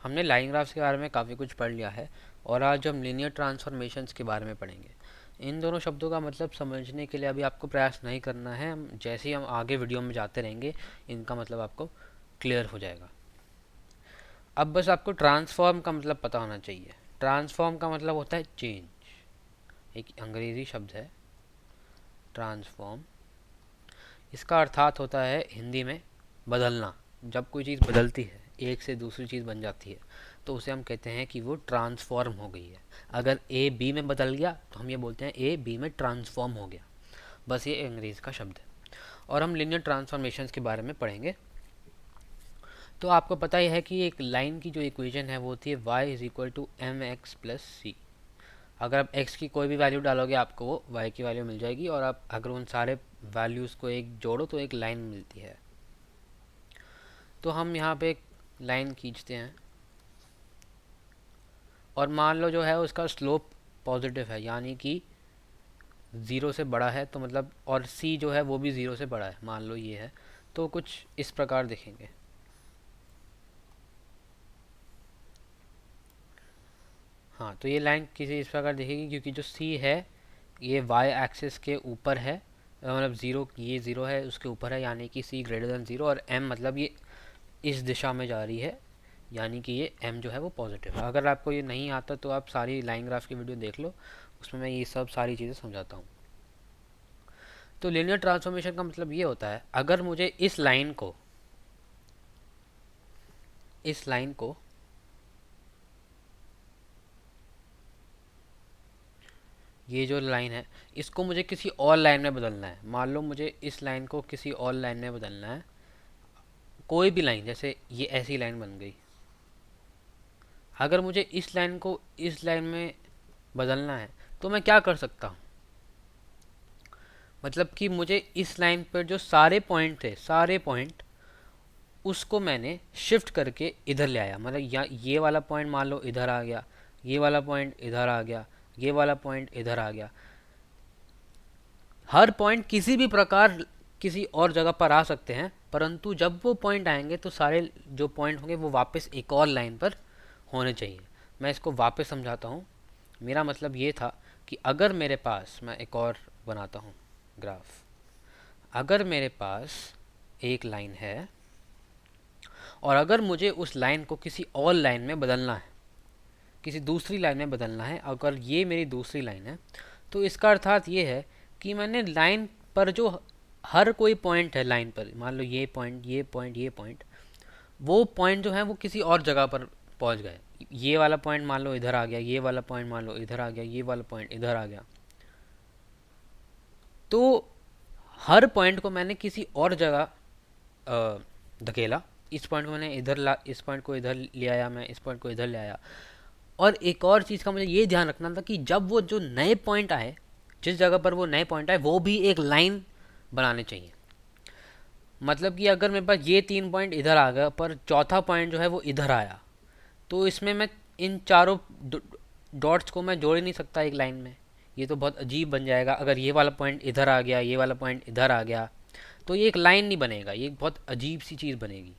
हमने line graphs के बारे में काफ़ी कुछ पढ़ लिया है और आज हम लीनियर ट्रांसफॉर्मेशंस के बारे में पढ़ेंगे। इन दोनों शब्दों का मतलब समझने के लिए अभी आपको प्रयास नहीं करना है, हम जैसे ही हम आगे वीडियो में जाते रहेंगे इनका मतलब आपको क्लियर हो जाएगा। अब बस आपको ट्रांसफॉर्म का मतलब पता होना चाहिए। ट्रांसफॉर्म का मतलब होता है चेंज, एक अंग्रेज़ी शब्द है ट्रांसफॉर्म। इसका अर्थात होता है हिंदी में बदलना। जब कोई चीज़ बदलती है, एक से दूसरी चीज़ बन जाती है, तो उसे हम कहते हैं कि वो ट्रांसफॉर्म हो गई है। अगर ए बी में बदल गया तो हम ये बोलते हैं ए बी में ट्रांसफॉर्म हो गया। बस ये अंग्रेज़ी का शब्द है। और हम लीनियर ट्रांसफॉर्मेशंस के बारे में पढ़ेंगे। तो आपको पता ही है कि एक लाइन की जो इक्वेशन है वो होती है y is equal to M X plus C. अगर आप x की कोई भी वैल्यू डालोगे आपको वो y की वैल्यू मिल जाएगी, और आप अगर उन सारे वैल्यूज़ को एक जोड़ो तो एक लाइन मिलती है। तो हम यहाँ पे एक लाइन खींचते हैं और मान लो जो है उसका स्लोप पॉजिटिव है, यानी कि ज़ीरो से बड़ा है, तो मतलब और c जो है वो भी ज़ीरो से बड़ा है, मान लो ये है। तो कुछ इस प्रकार दिखेंगे। हाँ, तो ये लाइन किसी इस प्रकार दिखेगी क्योंकि जो c है ये y एक्सिस के ऊपर है, मतलब ज़ीरो, ये ज़ीरो है उसके ऊपर है, यानी कि c ग्रेटर देन ज़ीरो, और m मतलब ये इस दिशा में जा रही है, यानी कि ये m जो है वो पॉजिटिव है। अगर आपको ये नहीं आता तो आप सारी लाइन ग्राफ की वीडियो देख लो, उसमें मैं ये सब सारी चीज़ें समझाता हूँ। तो लीनियर ट्रांसफॉर्मेशन का मतलब ये होता है, अगर मुझे इस लाइन को ये जो लाइन है इसको मुझे किसी और लाइन में बदलना है। मान लो मुझे इस लाइन को किसी और लाइन में बदलना है, कोई भी लाइन, जैसे ये ऐसी लाइन बन गई। अगर मुझे इस लाइन को इस लाइन में बदलना है तो मैं क्या कर सकता हूँ, मतलब कि मुझे इस लाइन पर जो सारे पॉइंट थे, सारे पॉइंट उसको मैंने शिफ्ट करके इधर ले आया। मतलब ये वाला पॉइंट मान लो इधर आ गया, ये वाला पॉइंट इधर आ गया, ये वाला पॉइंट इधर आ गया। हर पॉइंट किसी भी प्रकार किसी और जगह पर आ सकते हैं, परंतु जब वो पॉइंट आएंगे तो सारे जो पॉइंट होंगे वो वापस एक और लाइन पर होने चाहिए। मैं इसको वापस समझाता हूँ। मेरा मतलब ये था कि अगर मेरे पास, मैं एक और बनाता हूँ ग्राफ। अगर मेरे पास एक लाइन है और अगर मुझे उस लाइन को किसी और लाइन में बदलना है, किसी दूसरी लाइन में बदलना है, अगर ये मेरी दूसरी लाइन है, तो इसका अर्थात ये है कि मैंने लाइन पर जो हर कोई पॉइंट है लाइन पर, मान लो ये पॉइंट, ये पॉइंट, ये पॉइंट, वो पॉइंट जो है वो किसी और जगह पर पहुंच गए। ये वाला पॉइंट मान लो इधर आ गया, ये वाला पॉइंट मान लो इधर आ गया, ये वाला पॉइंट इधर आ गया। तो हर पॉइंट को मैंने किसी और जगह धकेला। इस पॉइंट को मैंने इधर ला, इस पॉइंट को इधर ले आया, मैं इस पॉइंट को इधर ले आया। और एक और चीज़ का मुझे ये ध्यान रखना था कि जब वो जो नए पॉइंट आए, जिस जगह पर वो नए पॉइंट आए वो भी एक लाइन बनाने चाहिए। मतलब कि अगर मेरे पास ये 3 पॉइंट इधर आ गया पर चौथा पॉइंट जो है वो इधर आया, तो इसमें मैं इन चारों डॉट्स को मैं जोड़ ही नहीं सकता एक लाइन में। ये तो बहुत अजीब बन जाएगा। अगर ये वाला पॉइंट इधर आ गया, ये वाला पॉइंट इधर आ गया, तो ये एक लाइन नहीं बनेगा, ये बहुत अजीब सी चीज़ बनेगी।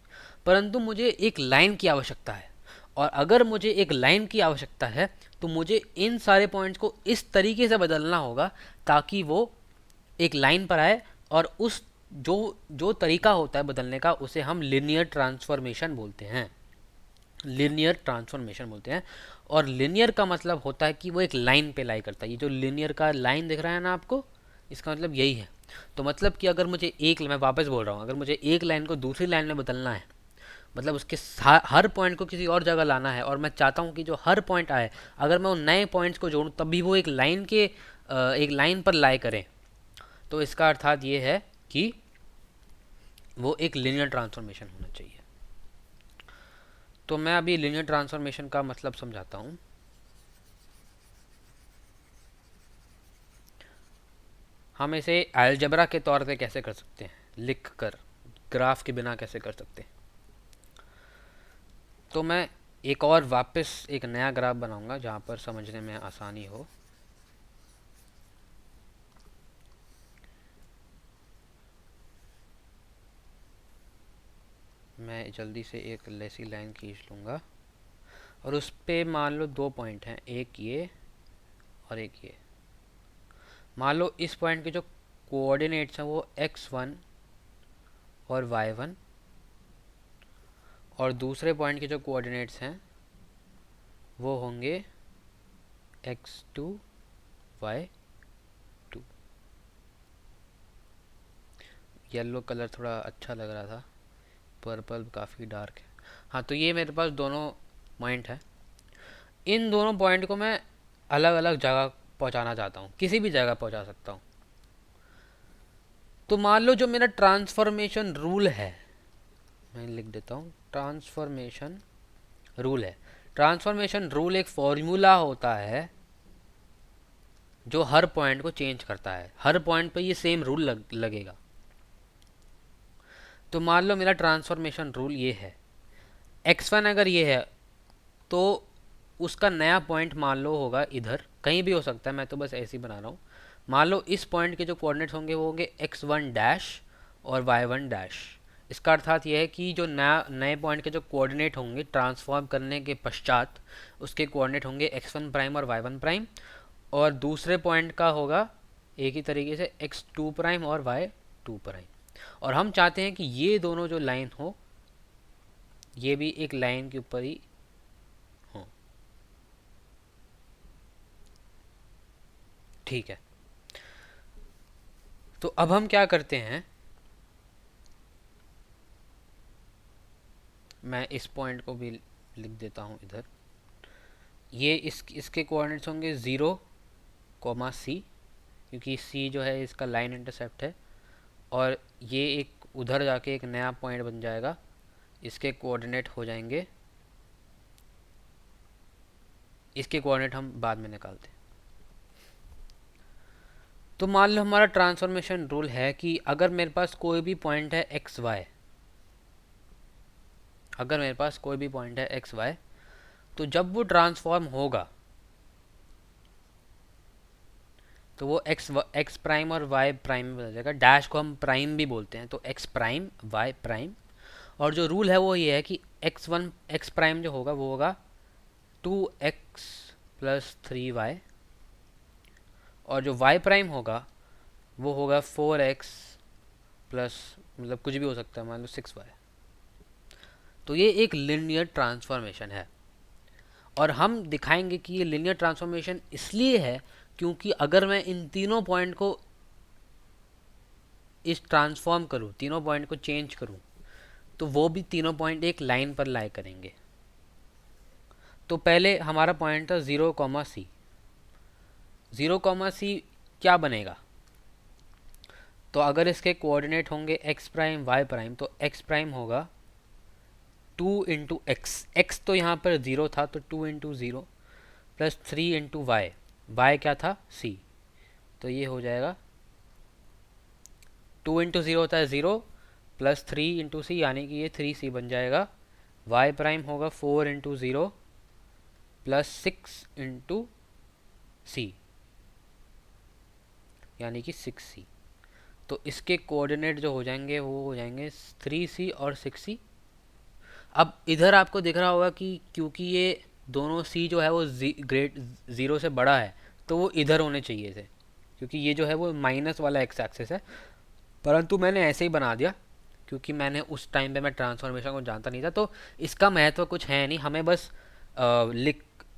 परंतु मुझे एक लाइन की आवश्यकता है, और अगर मुझे एक लाइन की आवश्यकता है तो मुझे इन सारे पॉइंट्स को इस तरीके से बदलना होगा ताकि वो एक लाइन पर आए। और उस जो जो तरीका होता है बदलने का उसे हम लिनियर ट्रांसफॉर्मेशन बोलते हैं। लिनियर ट्रांसफॉर्मेशन बोलते हैं। और लिनियर का मतलब होता है कि वो एक लाइन पे लाई करता है। ये जो लिनियर का लाइन दिख रहा है ना आपको, इसका मतलब यही है। तो मतलब कि अगर मुझे मैं वापस बोल रहा हूँ, अगर मुझे एक लाइन को दूसरी लाइन में बदलना है, मतलब उसके हर पॉइंट को किसी और जगह लाना है, और मैं चाहता हूँ कि जो हर पॉइंट आए, अगर मैं उन नए पॉइंट्स को जोड़ूँ तब भी वो एक लाइन पर लाई करें, तो इसका अर्थात ये है कि वो एक लिनियर ट्रांसफॉर्मेशन होना चाहिए। तो मैं अभी लिनियर ट्रांसफॉर्मेशन का मतलब समझाता हूँ। हम इसे अलजेब्रा के तौर पे कैसे कर सकते हैं, लिख कर, ग्राफ के बिना कैसे कर सकते हैं। तो मैं एक और वापस एक नया ग्राफ बनाऊंगा जहाँ पर समझने में आसानी हो। मैं जल्दी से एक ऐसी लाइन खींच लूँगा। और उस पे मान लो दो पॉइंट हैं, एक ये और एक ये। मान लो इस पॉइंट के जो कोऑर्डिनेट्स हैं वो x1 और y1, और दूसरे पॉइंट के जो कोऑर्डिनेट्स हैं वो होंगे x2 y2। येलो कलर थोड़ा अच्छा लग रहा था, पर्पल काफ़ी डार्क है। हाँ, तो ये मेरे पास दोनों पॉइंट है। इन दोनों पॉइंट को मैं अलग अलग जगह पहुंचाना चाहता हूँ, किसी भी जगह पहुंचा सकता हूँ। तो मान लो जो मेरा ट्रांसफॉर्मेशन रूल है, मैं लिख देता हूँ, ट्रांसफॉर्मेशन रूल है। ट्रांसफॉर्मेशन रूल एक फॉर्मूला होता है जो हर पॉइंट को चेंज करता है, हर पॉइंट पे ये सेम रूल लगेगा। तो मान लो मेरा ट्रांसफॉर्मेशन रूल ये है, x1 अगर ये है तो उसका नया पॉइंट मान लो होगा इधर, कहीं भी हो सकता है, मैं तो बस ऐसे ही बना रहा हूँ। मान लो इस पॉइंट के जो कोऑर्डिनेट्स होंगे वो होंगे x1 डैश और y1 डैश। इसका अर्थात यह है कि जो नया नए पॉइंट के जो कोऑर्डिनेट होंगे ट्रांसफॉर्म करने के पश्चात, उसके कोऑर्डिनेट होंगे x1 प्राइम और y1 प्राइम, और दूसरे पॉइंट का होगा एक ही तरीके से x2 प्राइम और y2 प्राइम। और हम चाहते हैं कि ये दोनों जो लाइन हो ये भी एक लाइन के ऊपर ही हो। ठीक है, तो अब हम क्या करते हैं, मैं इस पॉइंट को भी लिख देता हूँ इधर। ये इसके कोऑर्डिनेट्स होंगे 0, c, क्योंकि c जो है इसका लाइन इंटरसेप्ट है, और ये एक उधर जाके एक नया पॉइंट बन जाएगा, इसके कोऑर्डिनेट हो जाएंगे, इसके कोऑर्डिनेट हम बाद में निकालते हैं। तो मान लो हमारा ट्रांसफॉर्मेशन रूल है कि अगर मेरे पास कोई भी पॉइंट है एक्स वाई, अगर मेरे पास कोई भी पॉइंट है एक्स वाई, तो जब वो ट्रांसफॉर्म होगा तो वो एक्स प्राइम और वाई प्राइम में बदल जाएगा। डैश को हम प्राइम भी बोलते हैं, तो एक्स प्राइम वाई प्राइम। और जो रूल है वो ये है कि एक्स प्राइम जो होगा वो होगा 2x प्लस 3y, और जो y प्राइम होगा वो होगा 4x प्लस, मतलब कुछ भी हो सकता है, मान लो 6y। तो ये एक लिनियर ट्रांसफॉर्मेशन है, और हम दिखाएंगे कि ये लिनियर ट्रांसफॉर्मेशन इसलिए है क्योंकि अगर मैं इन तीनों पॉइंट को इस ट्रांसफॉर्म करूँ, तीनों पॉइंट को चेंज करूँ, तो वो भी तीनों पॉइंट एक लाइन पर लाई करेंगे। तो पहले हमारा पॉइंट था 0, c। 0, c क्या बनेगा, तो अगर इसके कोऑर्डिनेट होंगे x प्राइम y प्राइम, तो x प्राइम होगा 2 इंटू एक्स, एक्स तो यहाँ पर 0 था तो 2 into 0 plus 3 into Y, Y क्या था c, तो ये हो जाएगा 2 इंटू 0 होता है 0 प्लस 3 इंटू सी, यानी कि ये 3c बन जाएगा। y प्राइम होगा 4 इंटू 0 प्लस 6 इंटू सी, यानी कि 6c। तो इसके कोऑर्डिनेट जो हो जाएंगे वो हो जाएंगे 3c और 6c। अब इधर आपको दिख रहा होगा कि क्योंकि ये दोनों c जो है वो ग्रेट 0 से बड़ा है, तो वो इधर होने चाहिए थे, क्योंकि ये जो है वो माइनस वाला एक्स एक्सिस है, परंतु मैंने ऐसे ही बना दिया क्योंकि मैंने उस टाइम पे मैं ट्रांसफॉर्मेशन को जानता नहीं था। तो इसका महत्व कुछ है नहीं, हमें बस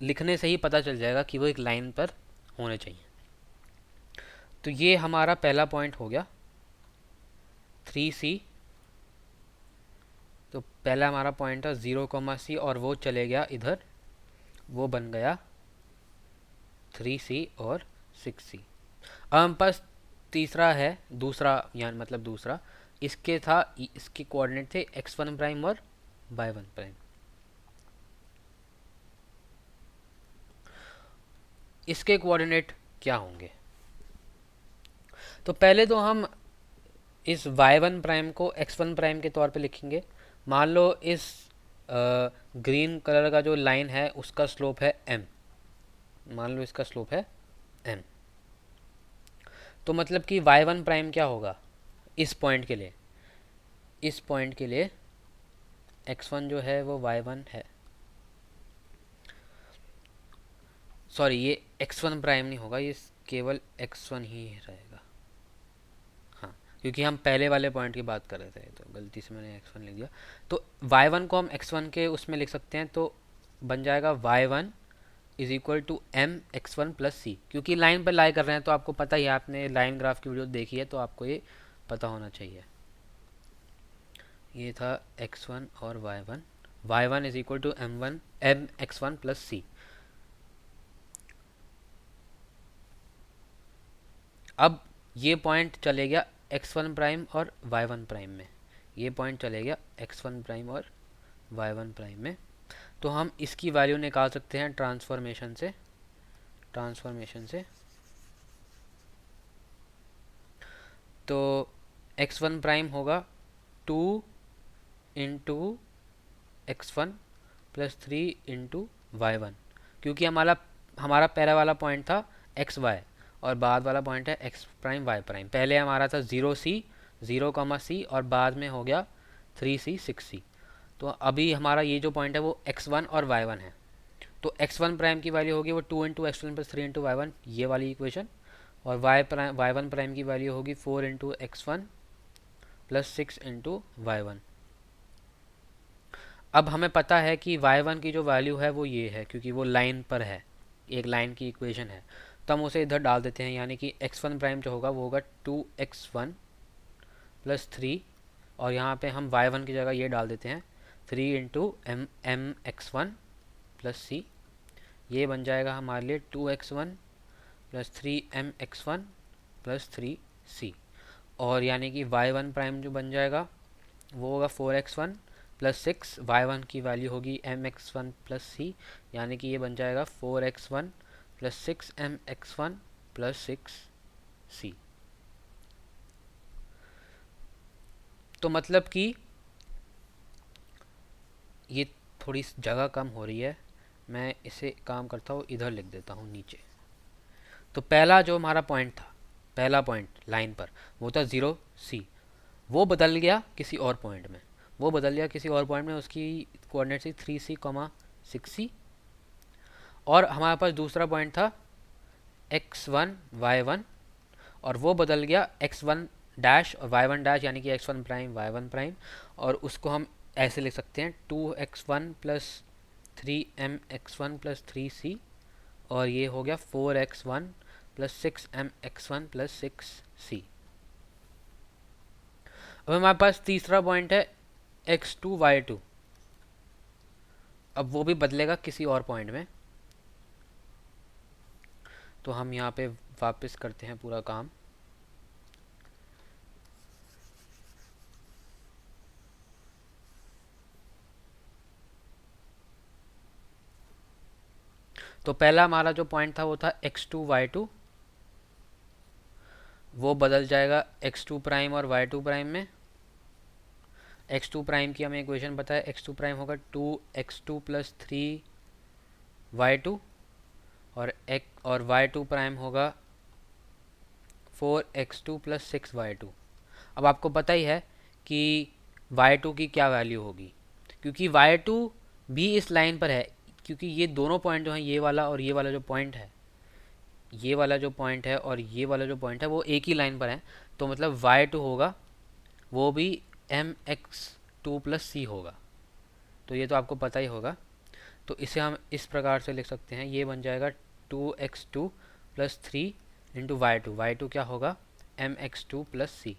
लिखने से ही पता चल जाएगा कि वो एक लाइन पर होने चाहिए। तो ये हमारा पहला पॉइंट हो गया 3c। तो पहला हमारा पॉइंट था 0, c, और वो चले गया इधर, वो बन गया 3c और 6c। अब हम पास तीसरा है, दूसरा यानी मतलब दूसरा, इसके था, इसके कोऑर्डिनेट थे x1 प्राइम और y1 प्राइम। इसके कोऑर्डिनेट क्या होंगे, तो पहले तो हम इस y1 प्राइम को x1 प्राइम के तौर पे लिखेंगे। मान लो इस ग्रीन कलर का जो लाइन है उसका स्लोप है m, मान लो इसका स्लोप है m, तो मतलब कि y1 प्राइम क्या होगा इस पॉइंट के लिए, इस पॉइंट के लिए x1 जो है वो y1 है, सॉरी, ये x1 प्राइम नहीं होगा, ये केवल x1 ही रहेगा। हाँ, क्योंकि हम पहले वाले पॉइंट की बात कर रहे थे, तो गलती से मैंने x1 लिख दिया। तो y1 को हम x1 के उसमें लिख सकते हैं, तो बन जाएगा y1 is equal to M X one plus C. क्योंकि लाइन पर लाई कर रहे हैं, तो आपको पता ही है, आपने लाइन ग्राफ की वीडियो देखी है, तो आपको ये पता होना चाहिए। ये था x1 और y1। y1 is equal to M X one plus C. अब ये पॉइंट चले गया x1 प्राइम और y1 प्राइम में, ये पॉइंट चले गया x1 प्राइम और y1 प्राइम में। तो हम इसकी वैल्यू निकाल सकते हैं ट्रांसफॉर्मेशन से। तो x1 प्राइम होगा 2 into x1 plus 3 into y1, क्योंकि हमारा हमारा पहला वाला पॉइंट था xy और बाद वाला पॉइंट है x प्राइम y प्राइम। पहले हमारा था 0 और बाद में हो गया 3c 6c। तो अभी हमारा ये जो पॉइंट है वो x1 और y1 है। तो x1 प्राइम की वैल्यू होगी वो 2 into x1 plus 3 into y1, ये वाली इक्वेशन। और y1 प्राइम की वैल्यू होगी 4 into x1 plus 6 into y1। अब हमें पता है कि y1 की जो वैल्यू है वो ये है, क्योंकि वो लाइन पर है, एक लाइन की इक्वेशन है। तो हम उसे इधर डाल देते हैं, यानी कि x1 प्राइम जो होगा वो होगा 2x1 प्लस 3, और यहाँ पे हम y1 की जगह ये डाल देते हैं 3 into M X one plus C. ये बन जाएगा हमारे लिए 2x1 plus 3m(x1) plus 3c। और यानी कि y1 प्राइम जो बन जाएगा वो होगा 4x1 प्लस 6, y1 की वैल्यू होगी m(x1) प्लस सी, यानी कि ये बन जाएगा 4x1 plus 6m(x1) plus 6c। तो मतलब कि ये थोड़ी जगह कम हो रही है, मैं इसे काम करता हूँ इधर लिख देता हूँ नीचे। तो पहला जो हमारा पॉइंट था, पहला पॉइंट लाइन पर, वो था 0c। वो बदल गया किसी और पॉइंट में, उसकी कोऑर्डिनेट थी 3c, 6c। और हमारे पास दूसरा पॉइंट था x1 y1, और वो बदल गया x1 डैश और y1 डैश, यानी कि x1 प्राइम y1 प्राइम। और उसको हम ऐसे लिख सकते हैं 2x1 plus 3m(x1) plus 3c, और ये हो गया 4x1 plus 6m(x1) plus 6c। अब हमारे पास तीसरा पॉइंट है x2 y2। अब वो भी बदलेगा किसी और पॉइंट में, तो हम यहाँ पे वापस करते हैं पूरा काम। तो पहला हमारा जो पॉइंट था वो था x2 y2, वो बदल जाएगा x2 प्राइम और y2 प्राइम में। x2 प्राइम की हमें इक्वेशन पता है, x2 प्राइम होगा 2x2 प्लस 3y2, और y2 प्राइम होगा 4x2 प्लस 6y2। अब आपको पता ही है कि y2 की क्या वैल्यू होगी, क्योंकि y2 भी इस लाइन पर है, क्योंकि ये दोनों पॉइंट जो हैं, ये वाला और ये वाला जो पॉइंट है, ये वाला जो पॉइंट है और ये वाला जो पॉइंट है, वो एक ही लाइन पर है। तो मतलब y2 होगा वो भी mx2 प्लस सी होगा। तो ये तो आपको पता ही होगा। तो इसे हम इस प्रकार से लिख सकते हैं, ये बन जाएगा 2x2 plus 3 into Y to क्या होगा mx2 प्लस सी।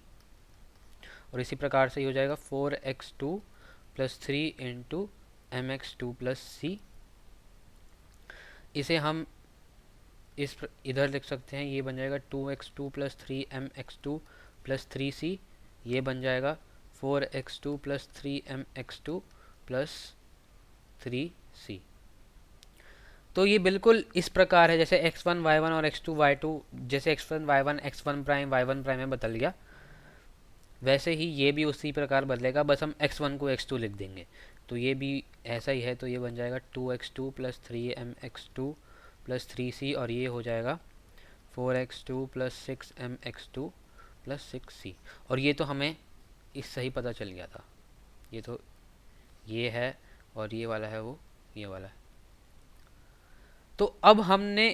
और इसी प्रकार से ही हो जाएगा 4x2 plus 3 into mx2 plus सी। इसे हम इधर लिख सकते हैं, ये बन जाएगा 2x2 plus 3mx2 plus 3c। ये बन जाएगा 4x2 plus 3mx2 plus 3c। तो ये बिल्कुल इस प्रकार है जैसे x1 y1 और x2 y2, जैसे x1 y1 x1 prime y1 prime में बदल गया, वैसे ही ये भी उसी प्रकार बदलेगा, बस हम x1 को x2 लिख देंगे। तो ये भी ऐसा ही है। तो ये बन जाएगा 2x2 plus 3mx2 plus 3c, और ये हो जाएगा 4x2 plus 6mx2 plus 6c। और ये तो हमें इससे ही पता चल गया था, ये तो ये है और ये वाला है वो ये वाला है। तो अब हमने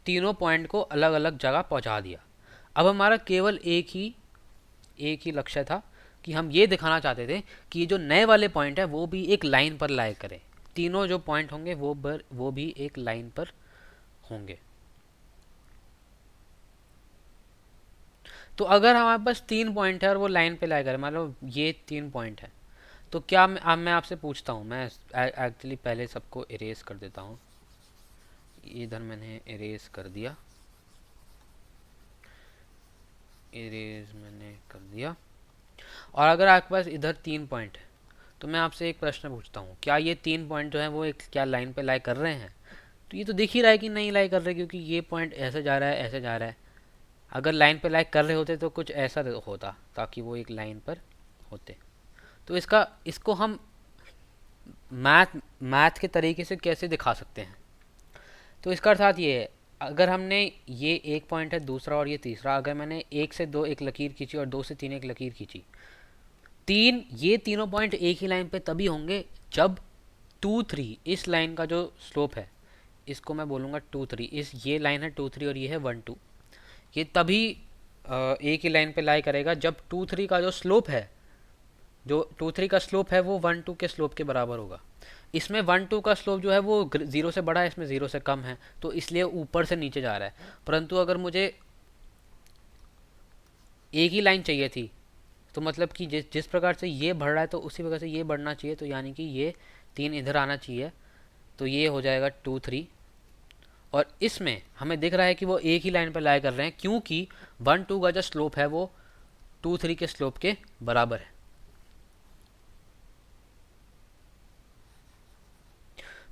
तीनों पॉइंट को अलग अलग जगह पहुंचा दिया। अब हमारा केवल एक ही लक्ष्य था कि हम ये दिखाना चाहते थे कि जो नए वाले पॉइंट है वो भी एक लाइन पर लाए करें। तीनों जो पॉइंट होंगे वो भी एक लाइन पर होंगे। तो अगर हमारे पास 3 पॉइंट है और वो लाइन पे लाए करें, मान लो ये 3 पॉइंट है, तो क्या अब मैं आपसे पूछता हूँ, मैं एक्चुअली पहले सबको इरेज कर देता हूँ। इधर मैंने इरेज कर दिया, इरेज मैंने कर दिया। और अगर आपके पास इधर 3 पॉइंट है तो मैं आपसे एक प्रश्न पूछता हूँ, क्या ये 3 पॉइंट जो है वो एक क्या लाइन पे लाई कर रहे हैं? तो ये तो दिख ही रहा है कि नहीं लाई कर रहे, क्योंकि ये पॉइंट ऐसे जा रहा है, ऐसे जा रहा है। अगर लाइन पे लाई कर रहे होते तो कुछ ऐसा होता ताकि वो एक लाइन पर होते। तो इसको हम मैथ के तरीके से कैसे दिखा सकते हैं? तो इसका अर्थात ये है, अगर हमने ये एक पॉइंट है, दूसरा और ये तीसरा, अगर मैंने 1 से 2 एक लकीर खींची और 2 से 3 एक लकीर खींची, ये तीनों पॉइंट एक ही लाइन पे तभी होंगे जब 2 3 इस लाइन का जो स्लोप है, इसको मैं बोलूँगा 2 3, इस ये लाइन है 2 3 और ये है 1 2, ये तभी एक ही लाइन पे लाई करेगा जब 2 3 का जो स्लोप है, जो 2 3 का स्लोप है वो 1 2 के स्लोप के बराबर होगा। इसमें 1 2 का स्लोप जो है वो 0 से बड़ा है, इसमें 0 से कम है, तो इसलिए ऊपर से नीचे जा रहा है। परंतु अगर मुझे एक ही लाइन चाहिए थी, तो मतलब कि जिस प्रकार से ये बढ़ रहा है तो उसी प्रकार से ये बढ़ना चाहिए, तो यानी कि ये 3 इधर आना चाहिए, तो ये हो जाएगा 2 3। और इसमें हमें दिख रहा है कि वो एक ही लाइन पर लाया कर रहे हैं, क्योंकि 1 2 का जो स्लोप है वो 2 3 के स्लोप के बराबर है।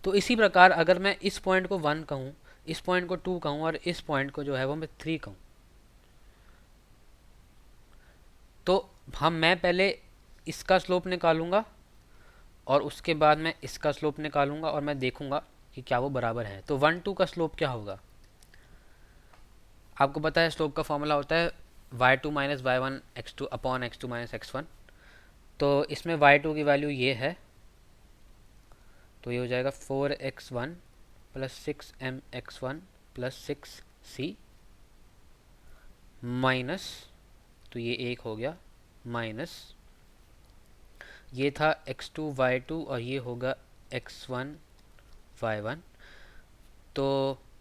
तो इसी प्रकार अगर मैं इस पॉइंट को 1 कहूँ, इस पॉइंट को 2 कहूँ और इस पॉइंट को जो है वो मैं 3 कहूँ, तो मैं पहले इसका स्लोप निकालूंगा और उसके बाद मैं इसका स्लोप निकालूंगा और मैं देखूंगा कि क्या वो बराबर है। तो 1 2 का स्लोप क्या होगा? आपको पता है स्लोप का फॉर्मूला होता है y2 minus y1 x2 upon x2 minus x1। तो इसमें y2 की वैल्यू ये है, तो ये हो जाएगा 4x1 plus 6mx1 plus 6c minus, तो ये 1 हो गया, माइनस ये था x2 y2 और ये होगा x1 y1। तो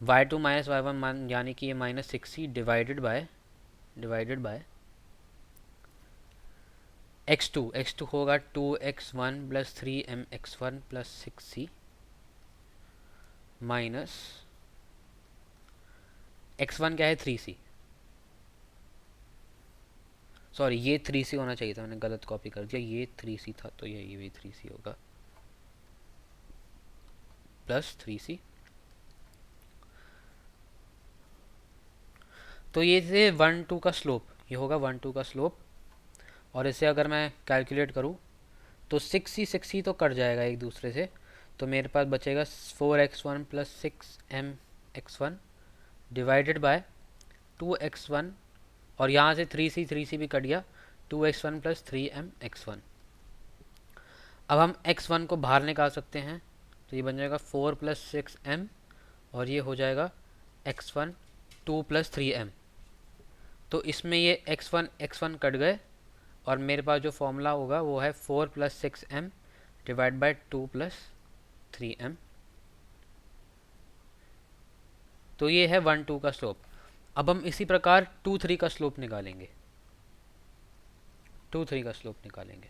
y2 माइनस y1 मान यानी कि ये minus 6c divided by x2 होगा 2x1 plus 3mx1 plus 6c minus x1 क्या है 3c, सॉरी ये 3c होना चाहिए था, मैंने गलत कॉपी कर दिया, ये 3c था तो ये भी 3c होगा, प्लस 3c। तो ये थे 1 2 का स्लोप, ये होगा 1 2 का स्लोप। और इसे अगर मैं कैलकुलेट करूँ तो 6c तो कट जाएगा एक दूसरे से, तो मेरे पास बचेगा 4x1 plus 6mx1 divided by 2x1, और यहाँ से 3c भी कट गया, 2x1 प्लस 3mx1। अब हम x1 को बाहर निकाल सकते हैं, तो ये बन जाएगा 4 प्लस 6m और ये हो जाएगा x1 2 प्लस 3m। तो इसमें ये x1 कट गए और मेरे पास जो फॉर्मूला होगा वो है 4 plus 6m divide by 2 plus 3m। तो ये है 1 2 का स्लोप। अब हम इसी प्रकार 2 3 का स्लोप निकालेंगे, 2 3 का स्लोप निकालेंगे।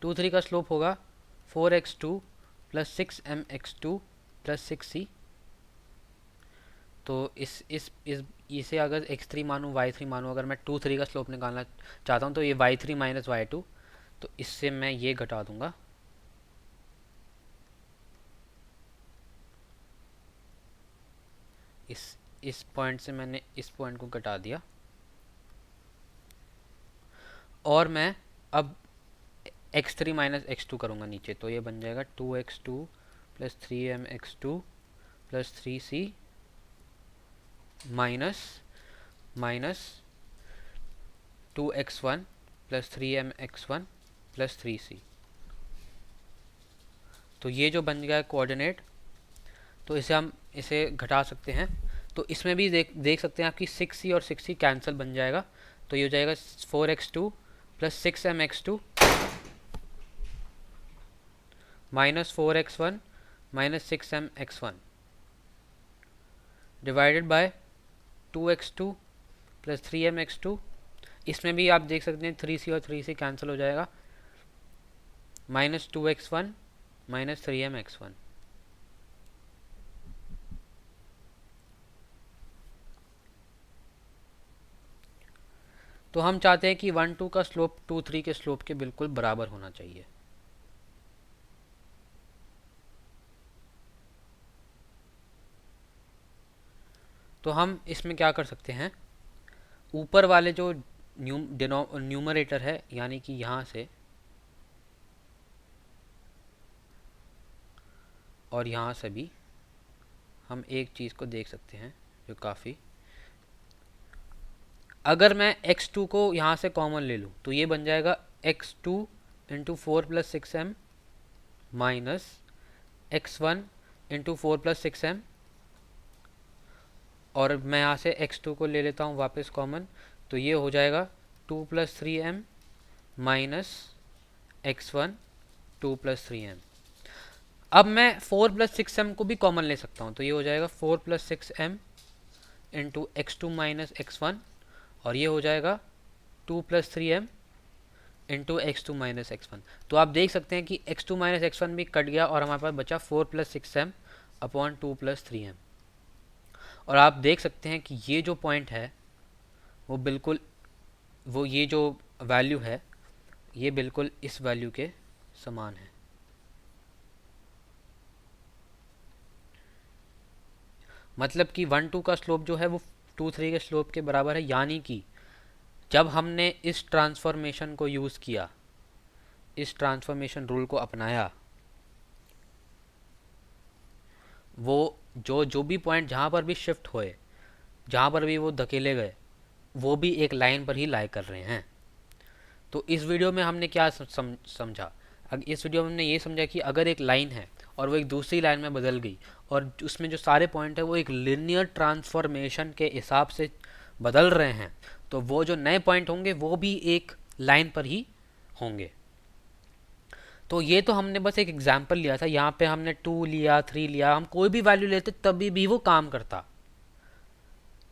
2 3 का स्लोप होगा 4x2 plus 6mx2 plus 6c। तो इसे अगर x3 मानूँ y3 मानूँ, अगर मैं 2 3 का स्लोप निकालना चाहता हूँ तो ये y3 माइनस y2, तो इससे मैं ये घटा दूंगा, इस पॉइंट से मैंने इस पॉइंट को घटा दिया। और मैं अब x3 माइनस x2 करूँगा नीचे, तो ये बन जाएगा 2x2 plus 3mx2 plus 3c minus 2x1 plus 3mx1 plus 3c। तो ये जो बन गया कोऑर्डिनेट तो इसे हम इसे घटा सकते हैं। तो इसमें भी देख सकते हैं आपकी 6c और 6c कैंसिल बन जाएगा। तो ये हो जाएगा 4x2 plus 6mx2 minus 4x1 minus 6mx1 divided by 2x2 plus 3mx2। इसमें भी आप देख सकते हैं 3c और 3c कैंसिल हो जाएगा, माइनस 2x1 माइनस 3mx1। तो हम चाहते हैं कि 1 2 का स्लोप 2 3 के स्लोप के बिल्कुल बराबर होना चाहिए। तो हम इसमें क्या कर सकते हैं, ऊपर वाले जो न्यूमरेटर है यानी कि यहाँ से और यहाँ से भी हम एक चीज़ को देख सकते हैं जो काफ़ी, अगर मैं x2 को यहाँ से कॉमन ले लूँ तो ये बन जाएगा x2 into 4 plus 6m minus x1 into 4 plus 6m, और मैं यहाँ से x2 को ले लेता हूँ वापस कॉमन, तो ये हो जाएगा 2 plus 3m minus x1 2 plus 3m। अब मैं 4 प्लस 6m को भी कॉमन ले सकता हूँ, तो ये हो जाएगा 4 plus 6m into x2 minus x1, और ये हो जाएगा 2 plus 3m into x2 minus x1। तो आप देख सकते हैं कि x2 माइनस x1 भी कट गया और हमारे पास बचा 4 plus 6m upon 2 plus 3m। और आप देख सकते हैं कि ये जो पॉइंट है वो बिल्कुल, वो ये जो वैल्यू है ये बिल्कुल इस वैल्यू के समान है। मतलब कि 1 2 का स्लोप जो है वो 2 3 के स्लोप के बराबर है, यानी कि जब हमने इस ट्रांसफॉर्मेशन को यूज़ किया, इस ट्रांसफॉर्मेशन रूल को अपनाया, वो जो भी पॉइंट जहाँ पर भी शिफ्ट हुए, जहाँ पर भी वो धकेले गए, वो भी एक लाइन पर ही लाई कर रहे हैं। तो इस वीडियो में हमने क्या समझा, इस वीडियो में हमने ये समझा कि अगर एक लाइन है और वो एक दूसरी लाइन में बदल गई और उसमें जो सारे पॉइंट है वो एक लिनियर ट्रांसफॉर्मेशन के हिसाब से बदल रहे हैं, तो वो जो नए पॉइंट होंगे वो भी एक लाइन पर ही होंगे। तो ये तो हमने बस एक एग्जाम्पल लिया था, यहाँ पे हमने 2 लिया 3 लिया, हम कोई भी वैल्यू लेते तभी भी वो काम करता।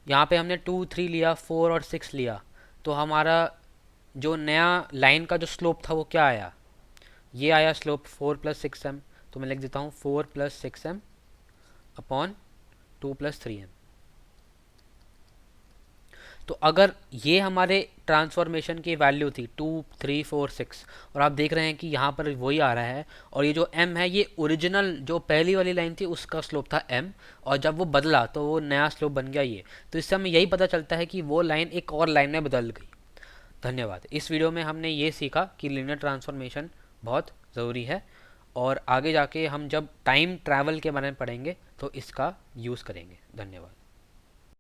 यहाँ पे हमने 2 3 लिया, 4 और 6 लिया, तो हमारा जो नया लाइन का जो स्लोप था वो क्या आया, ये आया स्लोप 4 प्लस 6m। तो मैं लिख देता हूँ 4 plus 6m upon 2 plus 3m। तो अगर ये हमारे ट्रांसफॉर्मेशन की वैल्यू थी 2 3 4 6, और आप देख रहे हैं कि यहाँ पर वही आ रहा है, और ये जो m है ये ओरिजिनल जो पहली वाली लाइन थी उसका स्लोप था m, और जब वो बदला तो वो नया स्लोप बन गया ये। तो इससे हमें यही पता चलता है कि वो लाइन एक और लाइन में बदल गई। धन्यवाद। इस वीडियो में हमने ये सीखा कि लीनियर ट्रांसफॉर्मेशन बहुत ज़रूरी है, और आगे जाके हम जब टाइम ट्रैवल के बारे में पढ़ेंगे तो इसका यूज़ करेंगे। धन्यवाद।